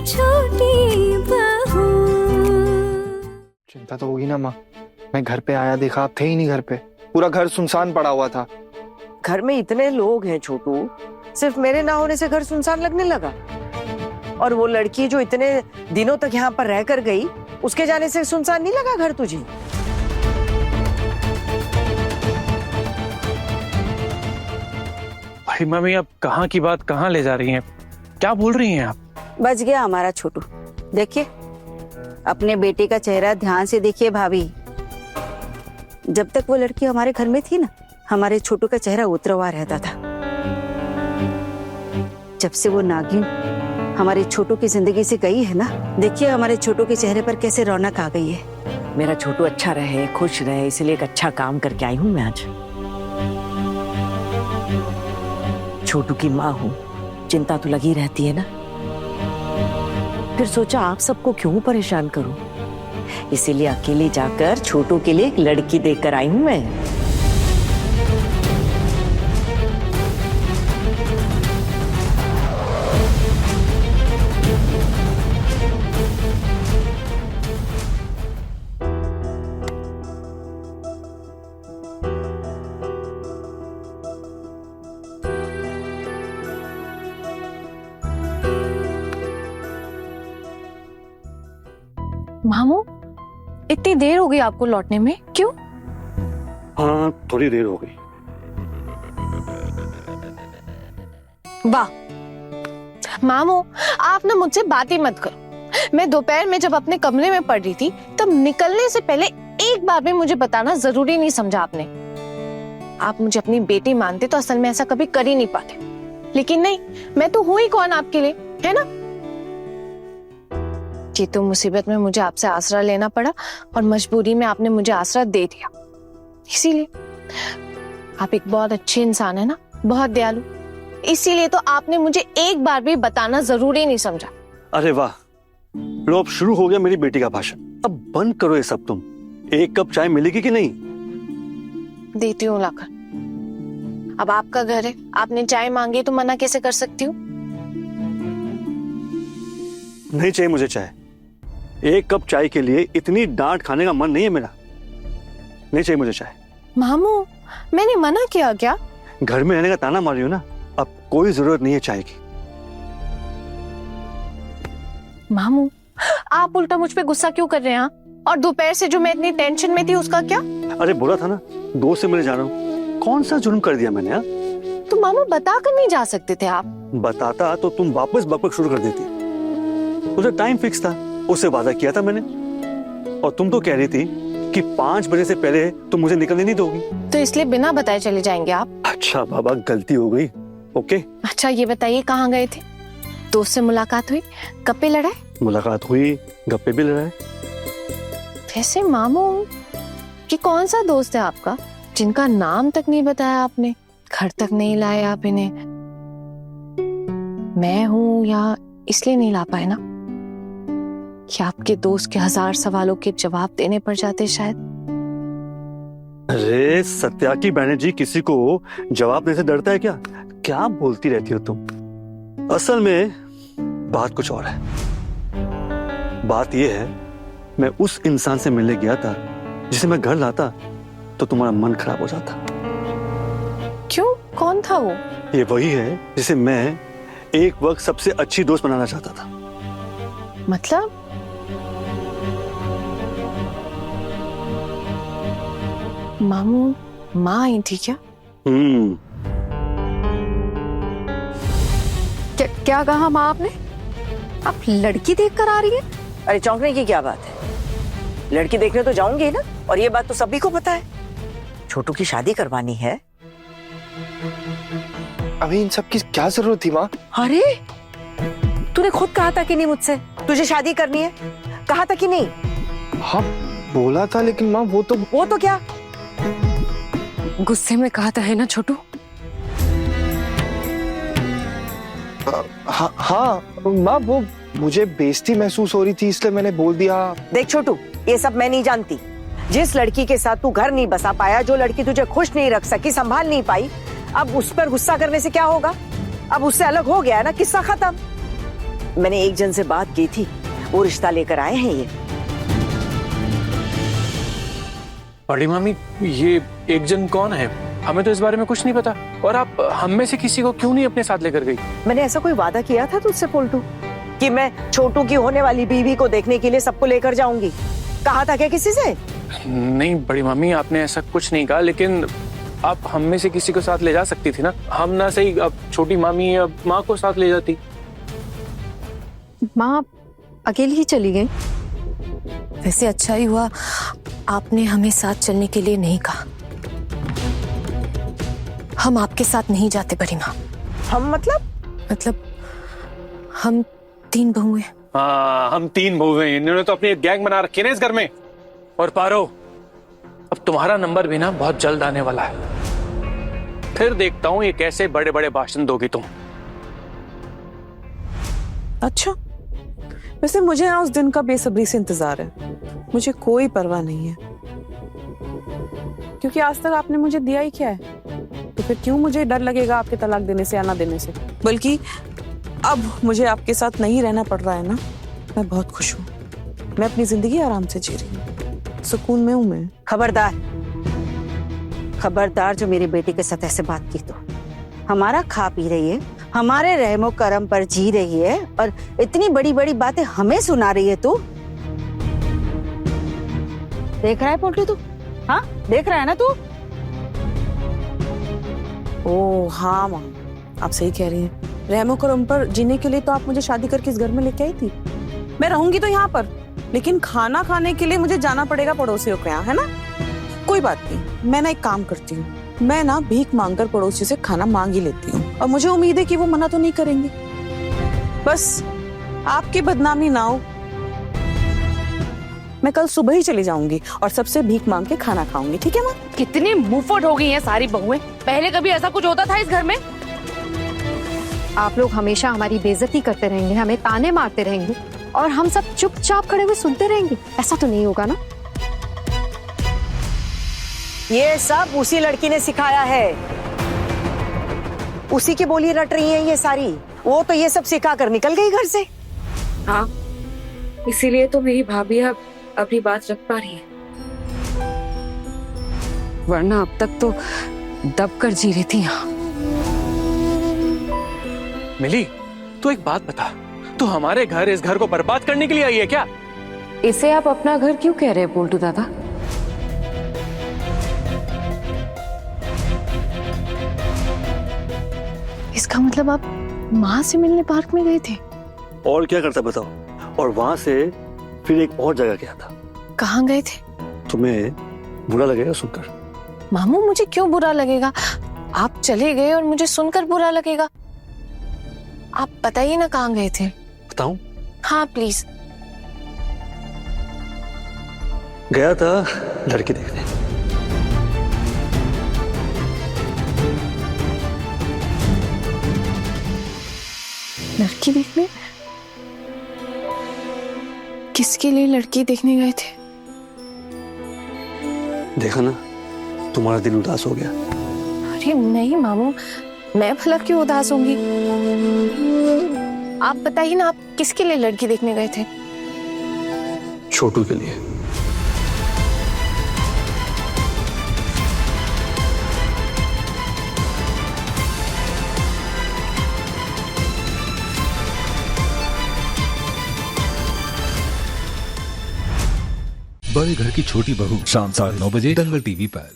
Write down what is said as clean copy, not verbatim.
छोटी बहू। चिंता तो होगी ना माँ। मैं घर पे आया देखा आप थे ही नहीं घर पे, पूरा घर सुनसान पड़ा हुआ था। घर में इतने लोग हैं छोटू, सिर्फ मेरे ना होने से घर सुनसान लगने लगा। और वो लड़की जो इतने दिनों तक यहाँ पर रह कर गई, उसके जाने से सुनसान नहीं लगा घर तुझे? भाई मम्मी, अब कहाँ की बात कहाँ ले जा रही हैं? क्या बोल रही हैं आप? बच गया हमारा छोटू। देखिए अपने बेटे का चेहरा ध्यान से देखिए भाभी। जब तक वो लड़की हमारे घर में थी ना, हमारे छोटू का चेहरा उतरा हुआ रहता था। जब से वो नागिन हमारे छोटू की जिंदगी से गई है ना, देखिए हमारे छोटू के चेहरे पर कैसे रौनक आ गई है। मेरा छोटू अच्छा रहे, खुश रहे, इसलिए एक अच्छा काम करके आई हूँ मैं आज। छोटू की माँ हूँ, चिंता तो लगी रहती है ना। फिर सोचा आप सबको क्यों परेशान करूं, इसीलिए अकेले जाकर छोटू के लिए एक लड़की देखकर आई हूं मैं। मामू, इतनी देर हो गई आपको लौटने में, क्यों? हाँ, थोड़ी देर हो गई। वाह मामू, आप ना मुझसे बातें मत करो। मैं दोपहर में जब अपने कमरे में पढ़ रही थी, तब निकलने से पहले एक बार भी मुझे बताना जरूरी नहीं समझा आपने। आप मुझे अपनी बेटी मानते तो असल में ऐसा कभी कर ही नहीं पाते, लेकिन नहीं, मैं तो हूं ही कौन आपके लिए, है ना? ये तो मुसीबत में मुझे आपसे आसरा लेना पड़ा और मजबूरी में आपने मुझे आसरा दे दिया। इसीलिए आप एक बहुत अच्छे इंसान है ना, बहुत दयालु, इसीलिए तो आपने मुझे एक बार भी बताना जरूरी नहीं समझा। अरे वाह, लो अब शुरू हो गया मेरी बेटी का भाषण। अब बंद करो ये सब तुम। एक कप चाय मिलेगी कि नहीं? देती हूँ लाकर। अब आपका घर है, आपने चाय मांगी तो मना कैसे कर सकती हूँ? नहीं चाहिए मुझे चाय। एक कप चाय के लिए इतनी डांट खाने का मन नहीं है मेरा। नहीं चाहिए मुझे चाय। मामू, मैंने मना किया क्या? घर में रहने का ताना मार रही हो ना, अब कोई जरूरत नहीं है चाय की। मामू, आप उल्टा मुझ पे गुस्सा क्यों कर रहे हैं? और दोपहर से जो मैं इतनी टेंशन में थी उसका क्या? अरे बोला था ना, दोस्त से मिलने जा रहा हूँ। कौन सा जुर्म कर दिया मैंने? तो मामू बता कर नहीं जा सकते थे आप? बताता तो तुम वापस बकबक शुरू कर देती। उसे टाइम फिक्स था, उससे वादा किया था मैंने। और तुम तो कह रही थी कि 5 बजे से पहले तुम मुझे निकलने नहीं दोगी। तो इसलिए बिना बताए चले जाएंगे आप? अच्छा बाबा, गलती हो गई। ओके। अच्छा ये बताइए, कहाँ गए थे? दोस्त से मुलाकात हुई, गप्पे लड़ाए? मुलाकात हुई, गप्पे भी लड़ाए। वैसे मामू, कि कौन सा दोस्त है आपका जिनका नाम तक नहीं बताया आपने, घर तक नहीं लाए आप इन्हें? मैं हूं या इसलिए नहीं ला पाए ना कि आपके दोस्त के 1000 सवालों के जवाब देने पड़ जाते शायद? अरे सत्या की बैनर्जी किसी को जवाब देने से डरता है क्या? क्या बोलती रहती हो तुम? असल में बात कुछ और है। बात यह है, मैं उस इंसान से मिलने गया था जिसे मैं घर लाता तो तुम्हारा मन खराब हो जाता। क्यों? कौन था वो? ये वही है जिसे मैं एक वक्त सबसे अच्छी दोस्त बनाना चाहता था। मतलब? मामू, माँ आई थी क्या? क्या कहा माँ आपने? आप लड़की देख कर आ रही है? अरे चौंकने की क्या बात है? लड़की देखने तो जाऊंगी ना, और ये बात तो सभी को पता है। छोटू की शादी करवानी है। अभी इन सब की क्या जरूरत थी माँ? अरे तूने खुद कहा था कि नहीं मुझसे तुझे शादी करनी है? कहा था कि नहीं? हाँ बोला था, लेकिन माँ वो तो क्या? गुस्से में कहा था है ना छोटू? हाँ माँ, वो मुझे बेइज्जती महसूस हो रही थी इसलिए मैंने बोल दिया। देख छोटू, ये सब मैं नहीं जानती। जिस लड़की के साथ तू घर नहीं बसा पाया, जो लड़की तुझे खुश नहीं रख सकी, संभाल नहीं पाई, अब उस पर गुस्सा करने से क्या होगा? अब उससे अलग हो गया है ना, किस्सा खत्म। मैंने एक जन से बात की थी, वो रिश्ता लेकर आए हैं ये। बड़ी मामी, ये एक जन कौन है? हमें तो इस बारे में कुछ नहीं पता। और आप हम में से किसी को क्यों नहीं अपने साथ लेकर गई? मैंने ऐसा कोई वादा किया था तुझसे पोल्टू कि मैं छोटू की होने वाली बीवी को देखने के लिए सबको लेकर जाऊंगी? कहा था क्या किसी से? नहीं बड़ी मामी, आपने ऐसा कुछ नहीं कहा, लेकिन आप हम में से किसी को साथ ले जा सकती थी ना। हम ना सही अब छोटी मामी या माँ को साथ ले जाती। माँ अकेली ही चली गई। वैसे अच्छा ही हुआ आपने हमें साथ चलने के लिए नहीं कहा। हम आपके साथ नहीं जाते बड़ी माँ। हम मतलब हम 3 बहू हैं। हाँ, हम 3 बहू हैं। इन्होंने तो अपनी एक गैंग बना रखी है ना इस घर में। और पारो, अब तुम्हारा नंबर भी ना बहुत जल्द आने वाला है। फिर देखता हूँ ये कैसे बड़े बड़े भाषण दोगी तुम। अच्छा, वैसे मुझे ना उस दिन का बेसब्री से इंतजार है। मुझे कोई परवाह नहीं है, क्योंकि आज तक आपने मुझे दिया ही क्या है, तो फिर क्यों मुझे डर लगेगा आपके तलाक देने से या ना देने से। बल्कि अब मुझे आपके साथ नहीं रहना पड़ रहा है ना, मैं बहुत खुश हूँ। मैं अपनी जिंदगी आराम से जी रही हूँ, सुकून में हूँ मैं। खबरदार, खबरदार जो मेरे बेटे के साथ ऐसे बात की तो। हमारा खा पी रही है, हमारे रहमो करम पर जी रही है, और इतनी बड़ी बड़ी बातें हमें सुना रही है तू। देख रहा है पोल्टू तू? हाँ, देख रहा है ना तू? ओ हाँ माँ, आप सही कह रही हैं। रहमो करम पर जीने के लिए तो आप मुझे शादी करके इस घर में लेके आई थी। मैं रहूंगी तो यहाँ पर, लेकिन खाना खाने के लिए मुझे जाना पड़ेगा पड़ोसियों के यहाँ, है ना? कोई बात नहीं, मैं ना एक काम करती हूँ, मैं ना भीख मांगकर पड़ोसी से खाना मांग ही लेती हूँ, और मुझे उम्मीद है कि वो मना तो नहीं करेंगे। बस आपकी बदनामी ना हो, मैं कल सुबह ही चली जाऊंगी और सबसे भीख मांग के खाना खाऊंगी, ठीक है माँ? कितनी मुंहफट हो गई हैं सारी बहुएं। पहले कभी ऐसा कुछ होता था इस घर में? आप लोग हमेशा हमारी बेइज्जती करते रहेंगे, हमें ताने मारते रहेंगे और हम सब चुपचाप खड़े हुए सुनते रहेंगे। ऐसा तो नहीं होगा ना? ये सब उसी लड़की ने सिखाया है, उसी की बोली रट रही है ये सारी। वो तो ये सब सिखा कर निकल गई घर से। हाँ, इसीलिए तो मेरी भाभी अब अपनी बात रख पा रही है, वरना अब तक तो दब कर जी रही थी यहाँ। मिली, तू एक बात बता, तू हमारे घर, इस घर को बर्बाद करने के लिए आई है क्या? इसे आप अपना घर क्यों कह रहे हैं पोल्टू दादा? इसका मतलब आप माँ से मिलने पार्क में गए थे? और क्या करता बताओ? और वहां से फिर एक और जगह गया था। कहाँ गए थे? तुम्हें बुरा लगेगा सुनकर। मामू, मुझे क्यों बुरा लगेगा? आप चले गए और मुझे सुनकर बुरा लगेगा। आप बताइए ना कहाँ गए थे। बताऊं? हाँ प्लीज। गया था लड़की देखने। लड़की देखने? किसके लिए लड़की देखने गए थे? देखा ना, तुम्हारा दिल उदास हो गया। अरे नहीं मामू, मैं भला क्यों उदास होंगी? आप बताइए ना, आप किसके लिए लड़की देखने गए थे? छोटू के लिए। बड़े घर की छोटी बहू, शाम 9:30 बजे दंगल टीवी पर।